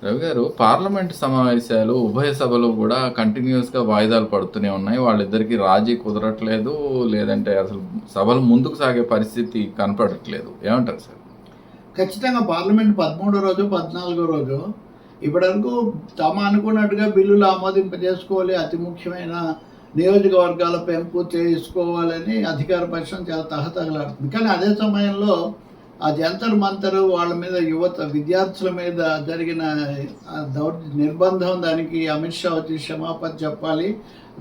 రవి గారు, పార్లమెంట్ సమావేశాలు ఉభయ సభలు కూడా కంటిన్యూస్గా వాయిదాలు పడుతూనే ఉన్నాయి. వాళ్ళిద్దరికి రాజీ కుదరట్లేదు, లేదంటే అసలు సభలు ముందుకు సాగే పరిస్థితి కనపడట్లేదు. ఏమంటారు సార్? ఖచ్చితంగా పార్లమెంట్ 13వ రోజు 14వ రోజు ఇప్పటివరకు అనుకున్నట్టుగా బిల్లులు ఆమోదింపజేసుకోవాలి, అతి ముఖ్యమైన నియోజకవర్గాల పెంపు చేసుకోవాలని అధికార పక్షం చాలా తహతహలాడుతుంది. కానీ అదే సమయంలో ఆ జంతర్ మంతర్ వాళ్ళ మీద విద్యార్థుల మీద జరిగిన నిర్బంధం, దానికి అమిత్ షా వచ్చి క్షమాపణ చెప్పాలి,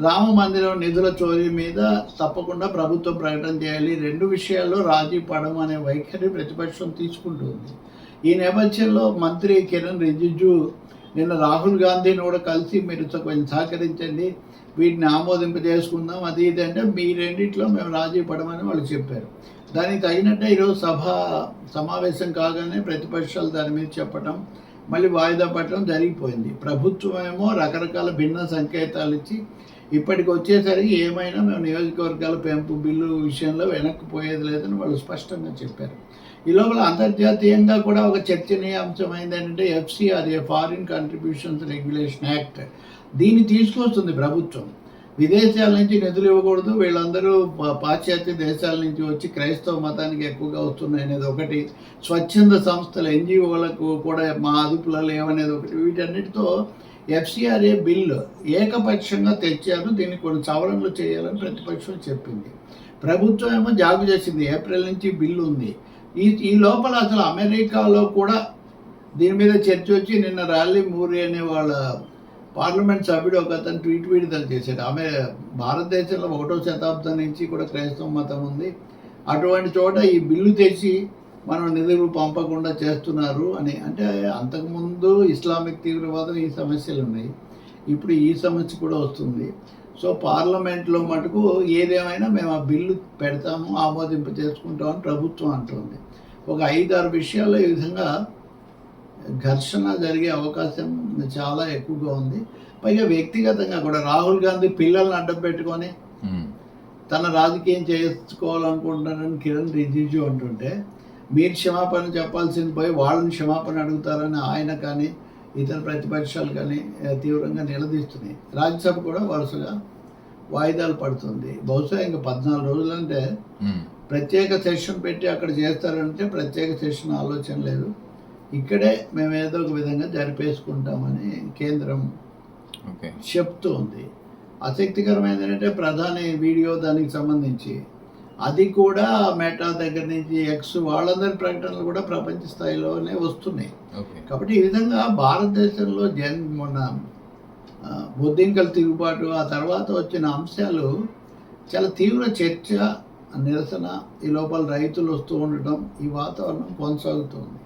రామ మందిరం నిధుల చోరీ మీద తప్పకుండా ప్రభుత్వం ప్రకటన చేయాలి, రెండు విషయాల్లో రాజీ పడడం అనే వైఖరి ప్రతిపక్షం తీసుకుంటుంది. ఈ నేపథ్యంలో మంత్రి కిరణ్ రిజిజు నిన్న రాహుల్ గాంధీని కూడా కలిసి మీరు కొంచెం సహకరించండి, వీటిని ఆమోదింపజేసుకుందాం, అది ఇది అంటే మీ రెండిట్లో మేము రాజీ పడమని వాళ్ళు చెప్పారు. దానికి తగినట్టే ఈరోజు సమావేశం కాగానే ప్రతిపక్షాలు దాని మీద చెప్పడం, మళ్ళీ వాయిదా పడటం జరిగిపోయింది. ప్రభుత్వం ఏమో రకరకాల భిన్న సంకేతాలు ఇచ్చి ఇప్పటికి వచ్చేసరికి ఏమైనా మేము నియోజకవర్గాల పెంపు బిల్లు విషయంలో వెనక్కిపోయేది లేదని వాళ్ళు స్పష్టంగా చెప్పారు. ఈ లోపల అంతర్జాతీయంగా కూడా ఒక చర్చనీయాంశమైంది ఏంటంటే FCRA, foreign contributions regulation act. దీన్ని తీసుకొస్తుంది ప్రభుత్వం. విదేశాల నుంచి నిధులు ఇవ్వకూడదు, వీళ్ళందరూ పాశ్చాత్య దేశాల నుంచి వచ్చి క్రైస్తవ మతానికి ఎక్కువగా వస్తున్నాయి అనేది ఒకటి, స్వచ్ఛంద సంస్థలు NGOలకు కూడా మా అదుపులో లేవనేది ఒకటి. వీటన్నిటితో FCRA బిల్లు ఏకపక్షంగా తెచ్చారు. దీన్ని కొన్ని సవరణలు చేయాలని ప్రతిపక్షం చెప్పింది. ప్రభుత్వం ఏమో జాగు చేసింది, ఏప్రిల్ నుంచి బిల్లు ఉంది. ఈ లోపల అసలు అమెరికాలో కూడా దీని మీద చర్చ వచ్చి నిన్న ర్యాలీ మూరి అనే వాళ్ళ పార్లమెంట్ సభ్యుడు ఒక అతను ట్వీట్ విడుదల చేశాడు. భారతదేశంలో 1వ శతాబ్దం నుంచి కూడా క్రైస్తవ మతం ఉంది, అటువంటి చోట ఈ బిల్లు తెచ్చి మనం నిధులు పంపకుండా చేస్తున్నారు అని. అంటే అంతకుముందు ఇస్లామిక్ తీవ్రవాదం ఈ సమస్యలు ఉన్నాయి, ఇప్పుడు ఈ సమస్య కూడా వస్తుంది. సో పార్లమెంట్లో మటుకు ఏదేమైనా మేము ఆ బిల్లు పెడతాము, ఆమోదింప చేసుకుంటామని ప్రభుత్వం అంటుంది. ఒక 5-6 విషయాల్లో ఈ విధంగా ఘర్షణ జరిగే అవకాశం చాలా ఎక్కువగా ఉంది. పైగా వ్యక్తిగతంగా కూడా రాహుల్ గాంధీ పిల్లల్ని అడ్డం పెట్టుకొని తన రాజకీయం చేసుకోవాలనుకుంటున్నారని కిరణ్ రిజిజు అంటుంటే, మీరు క్షమాపణ చెప్పాల్సిన పోయి వాళ్ళని క్షమాపణ అడుగుతారని ఆయన కానీ ఇతర ప్రతిపక్షాలు కానీ తీవ్రంగా నిలదీస్తున్నాయి. రాజ్యసభ కూడా వరుసగా వాయిదాలు పడుతుంది. బహుశా ఇంకా 14 రోజులంటే ప్రత్యేక సెషన్ పెట్టి అక్కడ చేస్తారంటే ప్రత్యేక సెషన్ ఆలోచన లేదు, ఇక్కడే మేము ఏదో ఒక విధంగా జరిపేసుకుంటామని కేంద్రం చెప్తోంది. ఆసక్తికరమైనది ఏంటంటే ప్రధాని వీడియో దానికి సంబంధించి అది కూడా మెటా దగ్గర నుంచి ఎక్స్ వాళ్ళందరి ప్రకటనలు కూడా ప్రపంచ స్థాయిలోనే వస్తున్నాయి. కాబట్టి ఈ విధంగా భారతదేశంలో మొన్న బొద్దింకల తిరుగుబాటు ఆ తర్వాత వచ్చిన అంశాలు చాలా తీవ్ర చర్చ, నిరసన, ఈ లోపల రైతులు వస్తూ ఉండటం, ఈ వాతావరణం కొనసాగుతుంది.